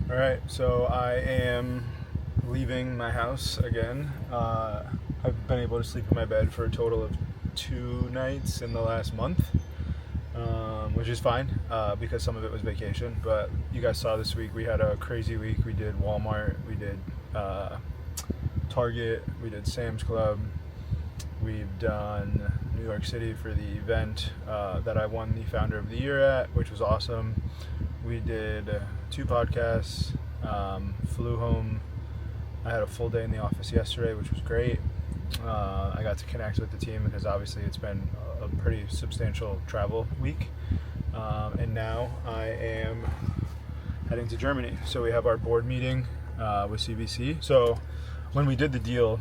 All right, so I am leaving my house again. I've been able to sleep in my bed for a total of 2 nights in the last month, which is fine because some of it was vacation. But you guys saw this week we had a crazy week. We did Walmart, we did Target, we did Sam's Club, we've done New York City for the event that I won the Founder of the Year at, which was awesome. We did 2 podcasts, flew home. I had a full day in the office yesterday, which was great. I got to connect with the team because obviously it's been a pretty substantial travel week. And now I am heading to Germany. So we have our board meeting with CVC. So when we did the deal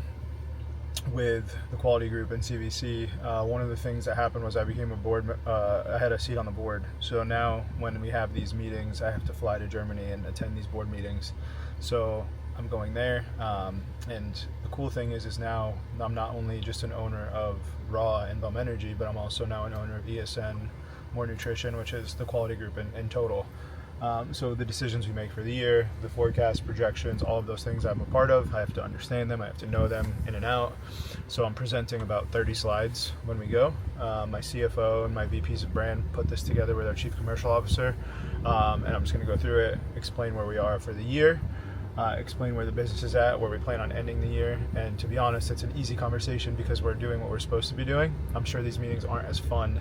with the quality group and CVC, one of the things that happened was I became a board, I had a seat on the board. So now when we have these meetings, I have to fly to Germany and attend these board meetings. So I'm going there. And the cool thing is now I'm not only just an owner of Raw and Bum Energy, but I'm also now an owner of ESN More Nutrition, which is the quality group in total. So the decisions we make for the year, the forecast, projections, all of those things I'm a part of. I have to understand them. I have to know them in and out. So I'm presenting about 30 slides when we go. My CFO and my VPs of brand put this together with our Chief Commercial Officer. And I'm just going to go through it, explain where we are for the year, explain where the business is at, where we plan on ending the year. And to be honest, it's an easy conversation because we're doing what we're supposed to be doing. I'm sure these meetings aren't as fun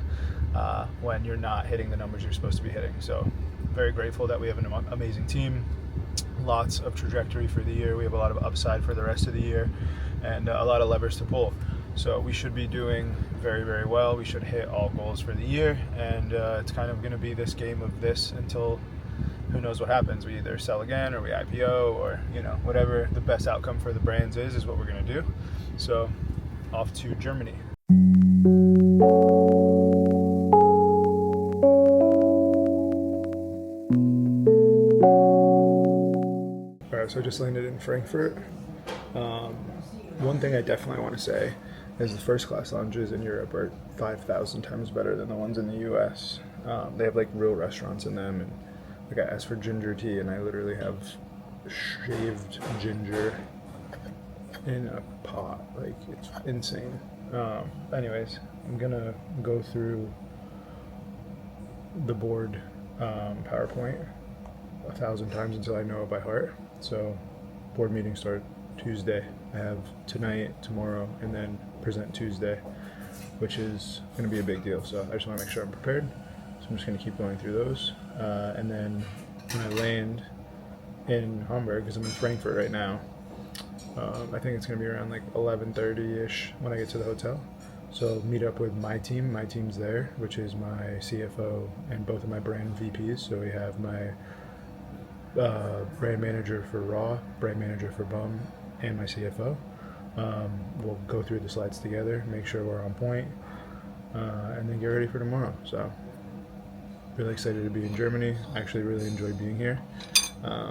when you're not hitting the numbers you're supposed to be hitting. So very grateful that we have an amazing team, lots of trajectory for the year. We have a lot of upside for the rest of the year and a lot of levers to pull. So we should be doing very, very well. We should hit all goals for the year. And it's kind of going to be this game of this until who knows what happens. We either sell again or we IPO or, whatever the best outcome for the brands is what we're going to do. So off to Germany. So I just landed in Frankfurt. One thing I definitely want to say is the first class lounges in Europe are 5,000 times better than the ones in the US. They have like real restaurants in them, and like I asked for ginger tea and I literally have shaved ginger in a pot. Like, it's insane. Anyways, I'm gonna go through the board PowerPoint 1,000 times until I know it by heart. So board meetings start Tuesday. I have tonight, tomorrow, and then present Tuesday, which is going to be a big deal. So I just want to make sure I'm prepared. So I'm just going to keep going through those. And then when I land in Hamburg, because I'm in Frankfurt right now, I think it's going to be around like 11:30-ish when I get to the hotel. So meet up with my team. My team's there, which is my CFO and both of my brand VPs. So we have my brand manager for Raw, brand manager for Bum, and my CFO. We'll go through the slides together, make sure we're on point, and then get ready for tomorrow. So really excited to be in Germany. I actually really enjoy being here. Yeah.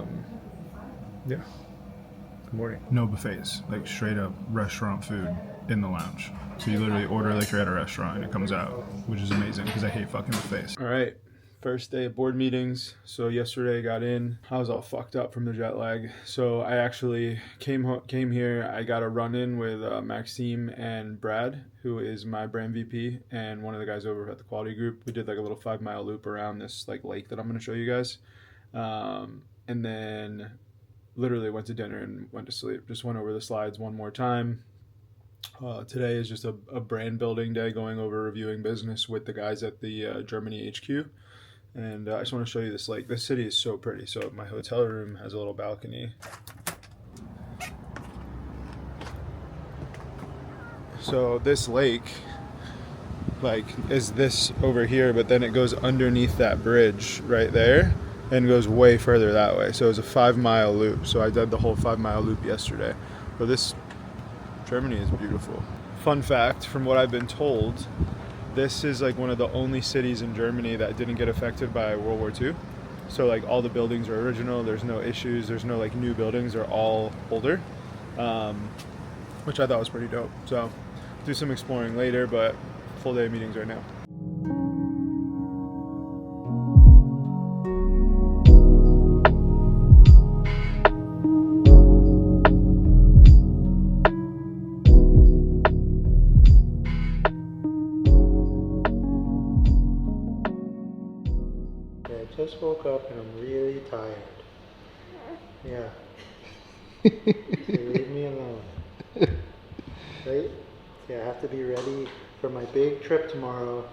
Good morning. No buffets, like straight up restaurant food in the lounge. So you literally order like you're at a restaurant and it comes out, which is amazing because I hate fucking buffets. All right. First day of board meetings. So yesterday I got in. I was all fucked up from the jet lag. So I actually came here. I got a run in with Maxime and Brad, who is my brand VP, and one of the guys over at the quality group. We did like a little 5-mile loop around this like lake that I'm going to show you guys. And then literally went to dinner and went to sleep. Just went over the slides one more time. Today is just a brand building day, going over reviewing business with the guys at the Germany HQ. And I just want to show you this lake. This city is so pretty. So my hotel room has a little balcony. So this lake, like, is this over here, but then it goes underneath that bridge right there and goes way further that way. So it's a 5-mile loop. So I did the whole 5-mile loop yesterday. But this Germany is beautiful. Fun fact, from what I've been told, this is like one of the only cities in Germany that didn't get affected by World War II. So like all the buildings are original. There's no issues. There's no like new buildings. They're all older, which I thought was pretty dope. So do some exploring later, but full day meetings right now. I just woke up and I'm really tired. Yeah. So leave me alone. Right? Yeah, I have to be ready for my big trip tomorrow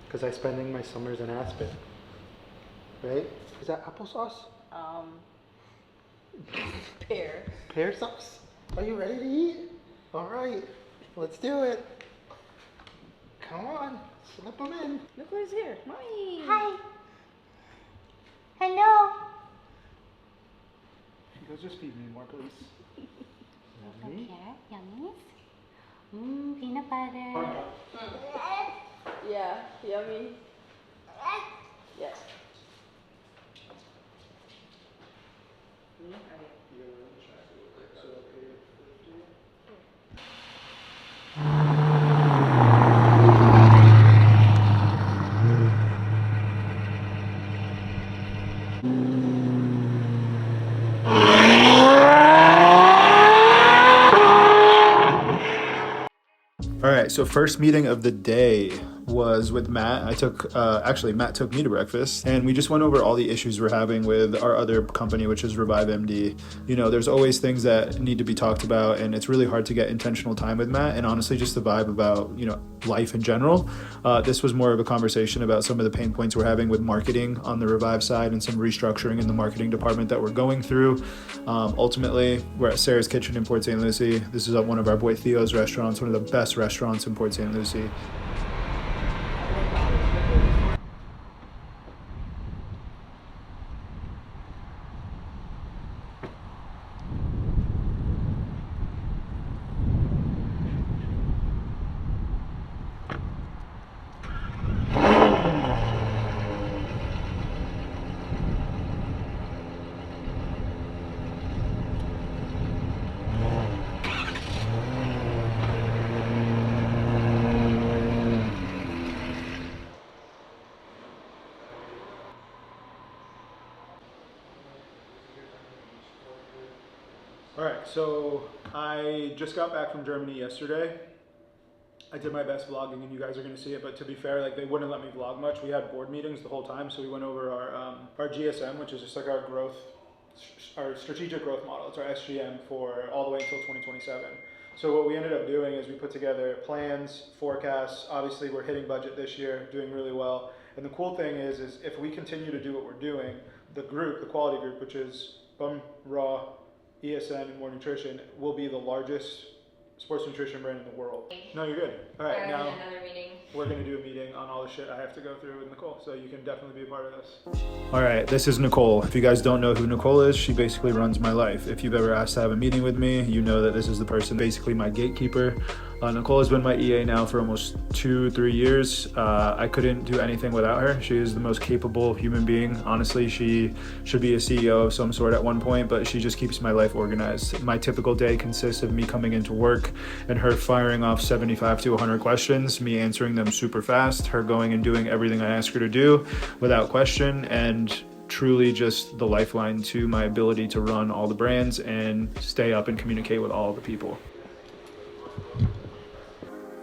because I'm spending my summers in Aspen. Right? Is that applesauce? Pear. Pear sauce? Are you ready to eat? All right, let's do it. Come on, slip them in. Look who's here. Mommy. Hi. Hello. She goes, just feed me more, please. Okay, yummies. Peanut butter. Yeah, yummy. Yes. All right, so first meeting of the day was with Matt. Actually, Matt took me to breakfast, and we just went over all the issues we're having with our other company, which is Revive MD. You know, there's always things that need to be talked about, and it's really hard to get intentional time with Matt, and honestly, just the vibe about, you know, life in general. This was more of a conversation about some of the pain points we're having with marketing on the Revive side and some restructuring in the marketing department that we're going through. Ultimately, we're at Sarah's Kitchen in Port St. Lucie. This is at one of our boy Theo's restaurants, one of the best restaurants in Port St. Lucie. All right, so I just got back from Germany yesterday. I did my best vlogging, and you guys are going to see it. But to be fair, like, they wouldn't let me vlog much. We had board meetings the whole time, so we went over our GSM, which is just like our strategic growth model. It's our SGM for all the way until 2027. So what we ended up doing is we put together plans, forecasts. Obviously, we're hitting budget this year, doing really well. And the cool thing is if we continue to do what we're doing, the group, the quality group, which is Bum, Raw, ESN, and More Nutrition, will be the largest sports nutrition brand in the world. No, you're good. All right, now Another meeting. we're going to do a meeting on all the shit I have to go through with Nicole, so you can definitely be a part of this. All right, this is Nicole. If you guys don't know who Nicole is, she basically runs my life. If you've ever asked to have a meeting with me, you know that this is the person, basically my gatekeeper. Nicole has been my EA now for almost 2-3 years. I couldn't do anything without her. She is the most capable human being. Honestly, she should be a CEO of some sort at one point, but she just keeps my life organized. My typical day consists of me coming into work and her firing off 75 to 100 questions, me answering them super fast, her going and doing everything I ask her to do without question, and truly just the lifeline to my ability to run all the brands and stay up and communicate with all the people.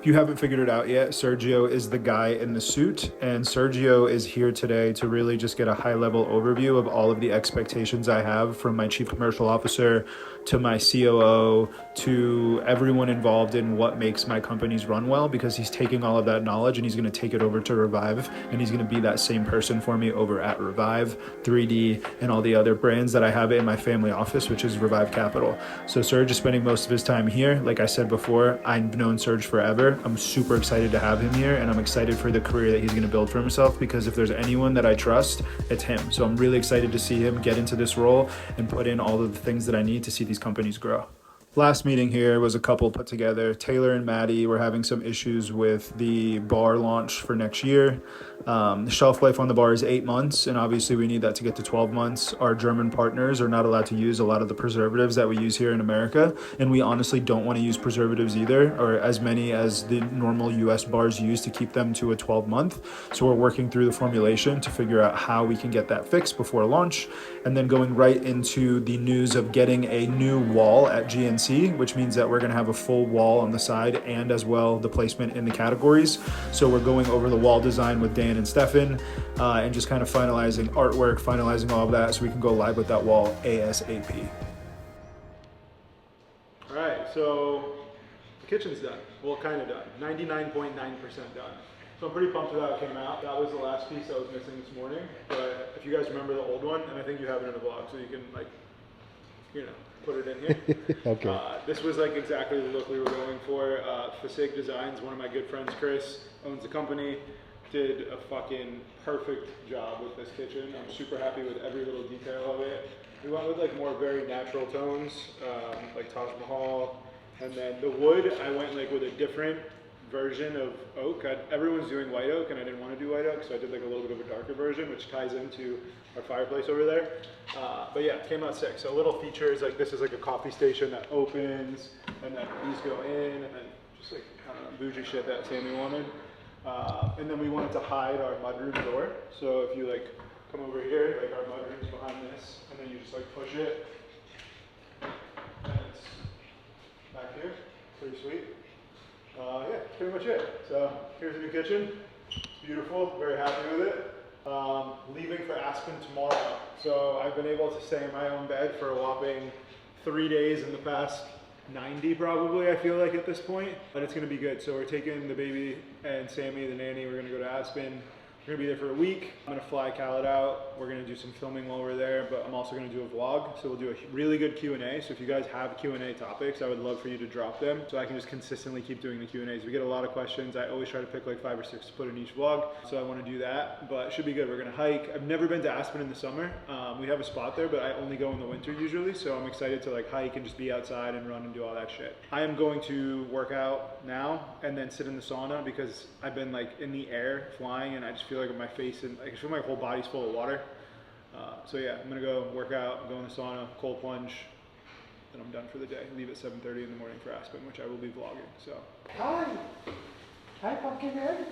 If you haven't figured it out yet, Sergio is the guy in the suit, and Sergio is here today to really just get a high-level overview of all of the expectations I have from my chief commercial officer to my COO to everyone involved in what makes my companies run well, because he's taking all of that knowledge and he's going to take it over to Revive, and he's going to be that same person for me over at Revive, 3D, and all the other brands that I have in my family office, which is Revive Capital. So Serge is spending most of his time here. Like I said before, I've known Serge forever. I'm super excited to have him here, and I'm excited for the career that he's going to build for himself, because if there's anyone that I trust, it's him. So I'm really excited to see him get into this role and put in all of the things that I need to see these companies grow. Last meeting here was a couple put together. Taylor and Maddie were having some issues with the bar launch for next year. The shelf life on the bar is 8 months, and obviously we need that to get to 12 months. Our German partners are not allowed to use a lot of the preservatives that we use here in America, and we honestly don't want to use preservatives either, or as many as the normal US bars use to keep them to a 12-month. So we're working through the formulation to figure out how we can get that fixed before launch, and then going right into the news of getting a new wall at GNC see, which means that we're going to have a full wall on the side and as well the placement in the categories. So we're going over the wall design with Dan and Stefan and just kind of finalizing artwork, finalizing all of that so we can go live with that wall ASAP. All right, so the kitchen's done. Well, kind of done. 99.9% done. So I'm pretty pumped that it came out. That was the last piece that was missing this morning. But if you guys remember the old one, and I think you have it in the vlog, so you can like, you know, put it in here. Okay. This was like exactly the look we were going for. Fasig Designs, one of my good friends, Chris, owns the company, did a fucking perfect job with this kitchen. I'm super happy with every little detail of it. We went with like more very natural tones, like Taj Mahal. And then the wood, I went like with a different version of oak. Everyone's doing white oak and I didn't want to do white oak, so I did like a little bit of a darker version, which ties into our fireplace over there. But yeah, it came out sick. So little features, like this is like a coffee station that opens, and then these go in, and then just like, I don't know, bougie shit that Sammy wanted. And then we wanted to hide our mudroom door. So if you like come over here, like our mudroom's behind this, and then you just like push it, and it's back here. Pretty sweet. Yeah, that's pretty much it. So here's the new kitchen. It's beautiful, very happy with it. Leaving for Aspen tomorrow. So I've been able to stay in my own bed for a whopping 3 days in the past 90 probably, I feel like at this point. But it's gonna be good. So we're taking the baby and Sammy, the nanny, we're gonna go to Aspen. We're gonna be there for a week. I'm gonna fly Khaled out. We're gonna do some filming while we're there, but I'm also gonna do a vlog. So we'll do a really good Q&A. So if you guys have Q&A topics, I would love for you to drop them so I can just consistently keep doing the Q&As. We get a lot of questions. I always try to pick like 5 or 6 to put in each vlog. So I wanna do that, but it should be good. We're gonna hike. I've never been to Aspen in the summer. We have a spot there, but I only go in the winter usually. So I'm excited to like hike and just be outside and run and do all that shit. I am going to work out now and then sit in the sauna because I've been like in the air flying and I just feel like my face and I feel my whole body's full of water. So yeah, I'm gonna go work out, go in the sauna, cold plunge, and I'm done for the day. Leave at 7:30 in the morning for Aspen, which I will be vlogging. So. Hi. Hi, Pumpkinhead.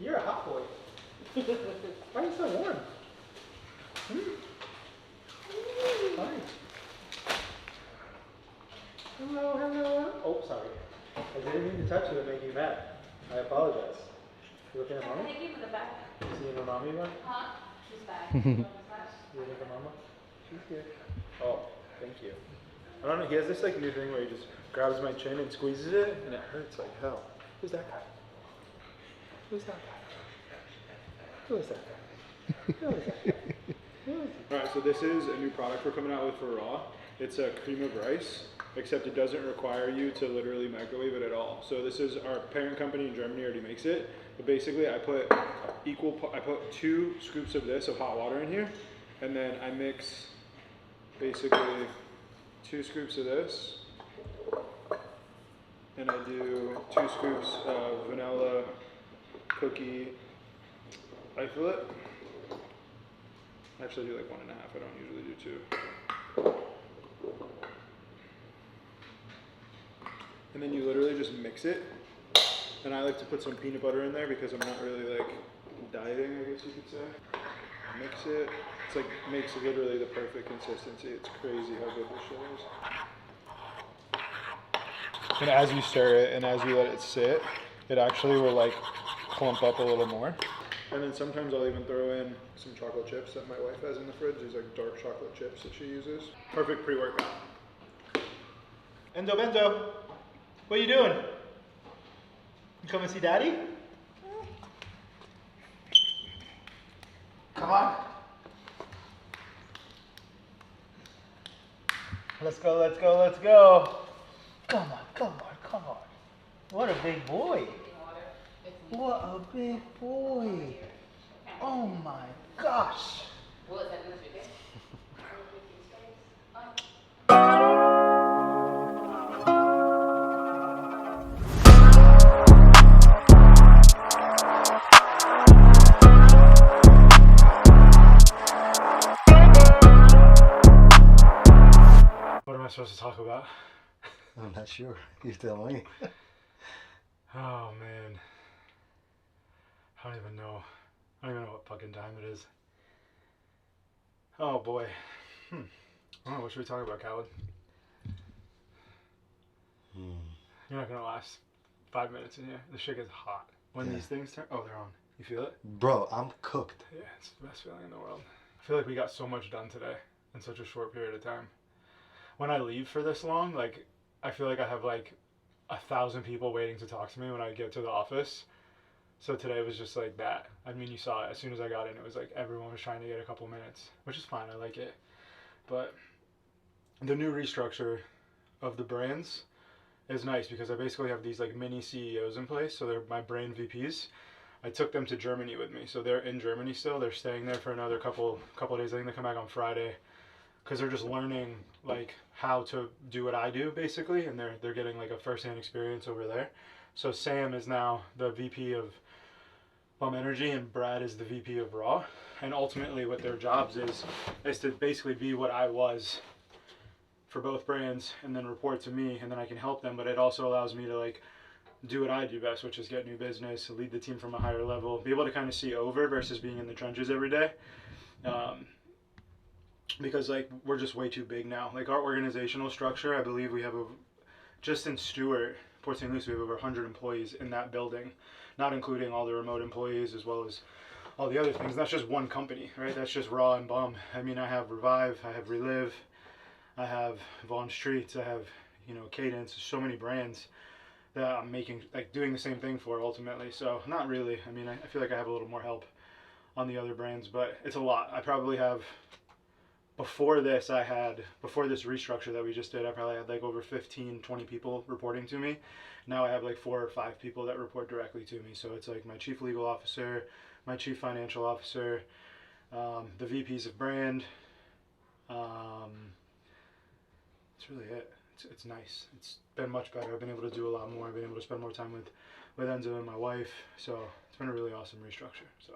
You're a hot boy. Why are you so warm? Hi. Hello, hello. Oh, sorry. I didn't mean to touch you and make you mad. I apologize. You looking at mommy? Thank you for the back. You seeing a mommy one? Huh? She's back. You looking at mama? She's good. Oh, thank you. I don't know. He has this like new thing where he just grabs my chin and squeezes it, and it hurts like hell. Who's that guy? Who's that guy? Who is that guy? Who is that guy? Who is he? All right, so this is a new product we're coming out with for raw. It's a cream of rice, except it doesn't require you to literally microwave it at all. So this is our parent company in Germany already makes it. But basically, I put 2 scoops of this of hot water in here, and then I mix basically 2 scoops of this, and I do 2 scoops of vanilla cookie isolate. I actually do like 1.5. I don't usually do 2. And then you literally just mix it. And I like to put some peanut butter in there because I'm not really like dieting, I guess you could say. Mix it. It's like makes literally the perfect consistency. It's crazy how good this shit is. And as you stir it and as you let it sit, it actually will like clump up a little more. And then sometimes I'll even throw in some chocolate chips that my wife has in the fridge. These like dark chocolate chips that she uses. Perfect pre-workout. Enzo Benzo, what are you doing? You come and see Daddy? Come on. Let's go, let's go, let's go. Come on, come on, come on. What a big boy. What a big boy. Oh my gosh. What am I supposed to talk about? I'm not sure. You tell me. Oh man. I don't even know. I don't even know what fucking time it is. Oh boy. I don't know, what should we talk about, Khaled? You're not gonna last 5 minutes in here. The shit gets hot. When these things turn, oh, they're on. You feel it? Bro, I'm cooked. Yeah, it's the best feeling in the world. I feel like we got so much done today in such a short period of time. When I leave for this long, like, I feel like I have like 1,000 people waiting to talk to me when I get to the office. So today was just like that. I mean, you saw it. As soon as I got in, it was like everyone was trying to get a couple minutes, which is fine. I like it. But the new restructure of the brands is nice because I basically have these like mini CEOs in place. So they're my brand VPs. I took them to Germany with me. So they're in Germany still. They're staying there for another couple of days. I think they come back on Friday because they're just learning like how to do what I do basically, and they're getting like a first-hand experience over there. So Sam is now the VP of Bum Energy and Brad is the VP of Raw, and ultimately what their jobs is to basically be what I was for both brands and then report to me, and then I can help them, but it also allows me to like do what I do best, which is get new business, lead the team from a higher level, be able to kind of see over versus being in the trenches every day. Because like we're just way too big now. Like our organizational structure, I believe we have just in Stewart, Port St. Lucie, we have over 100 employees in that building, not including all the remote employees as well as all the other things. That's just one company, right? That's just Raw and Bum. I mean, I have Revive, I have Relive, I have Vaughn Streets, I have, Cadence. So many brands that I'm making, like doing the same thing for ultimately. So not really. I mean, I feel like I have a little more help on the other brands, but it's a lot. I probably have before this restructure that we just did, I probably had like over 15, 20 people reporting to me. Now I have like 4 or 5 people that report directly to me. So it's like my chief legal officer, my chief financial officer, the VPs of brand. That's really it. It's nice. It's been much better. I've been able to do a lot more. I've been able to spend more time with Enzo and my wife. So it's been a really awesome restructure. So